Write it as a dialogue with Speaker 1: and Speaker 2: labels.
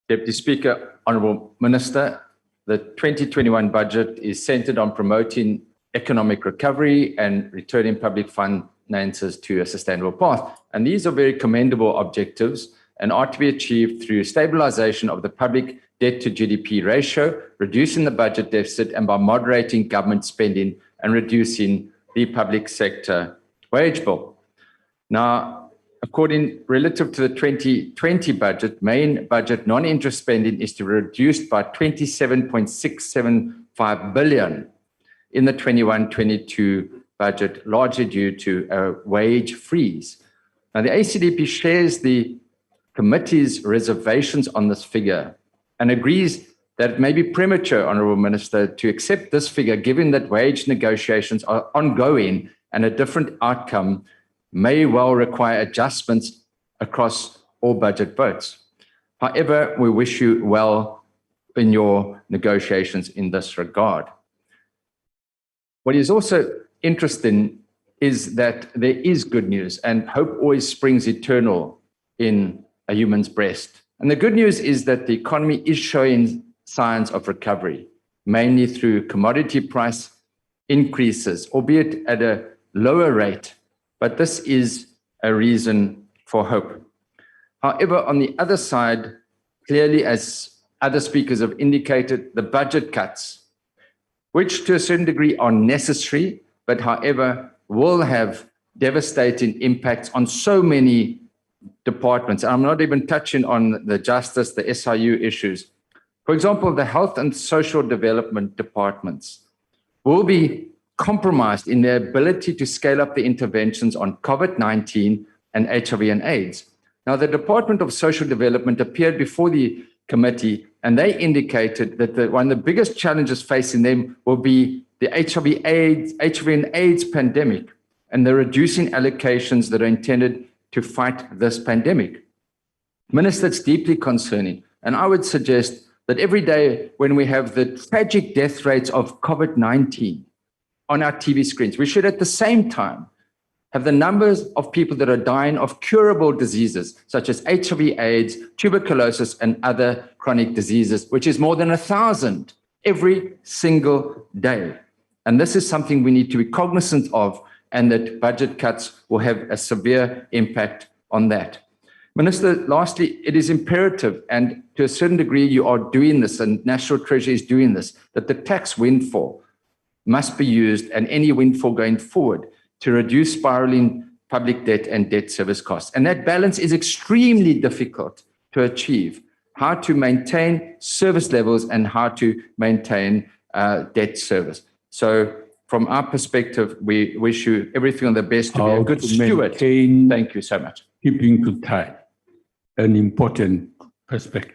Speaker 1: Deputy Speaker, Honourable Minister, the 2021 budget is centred on promoting economic recovery and returning public finances to a sustainable path. And these are very commendable objectives and are to be achieved through stabilisation of the public debt to GDP ratio, reducing the budget deficit, and by moderating government spending and reducing the public sector wage bill. Now, relative to the 2020 budget, main budget non-interest spending is to be reduced by 27.675 billion in the 21-22 budget, largely due to a wage freeze. Now, the ACDP shares the committee's reservations on this figure and agrees that it may be premature, Honourable Minister, to accept this figure, given that wage negotiations are ongoing and a different outcome may well require adjustments across all budget votes. However, we wish you well in your negotiations in this regard. What is also interesting is that there is good news, and hope always springs eternal in a human's breast. And the good news is that the economy is showing signs of recovery, mainly through commodity price increases, albeit at a lower rate. But this is a reason for hope. However, on the other side, clearly, as other speakers have indicated, the budget cuts, which to a certain degree are necessary, but however, will have devastating impacts on so many departments. I'm not even touching on the justice, the SIU issues. For example, the health and social development departments will be compromised in their ability to scale up the interventions on COVID-19 and HIV and AIDS. Now, the Department of Social Development appeared before the committee, and they indicated that one of the biggest challenges facing them will be the HIV and AIDS pandemic and the reducing allocations that are intended to fight this pandemic. Minister, it's deeply concerning, and I would suggest that every day when we have the tragic death rates of COVID-19 on our TV screens, we should at the same time have the numbers of people that are dying of curable diseases, such as HIV, AIDS, tuberculosis, and other chronic diseases, which is more than 1,000 every single day. And this is something we need to be cognizant of, and that budget cuts will have a severe impact on that. Minister, lastly, it is imperative, and to a certain degree you are doing this, and National Treasury is doing this, that the tax windfall must be used, and any windfall going forward, to reduce spiraling public debt and debt service costs. And that balance is extremely difficult to achieve. How to maintain service levels and how to maintain debt service. So from our perspective, we wish you everything on the best to be a good steward. Thank you so much.
Speaker 2: Keeping to time, an important perspective.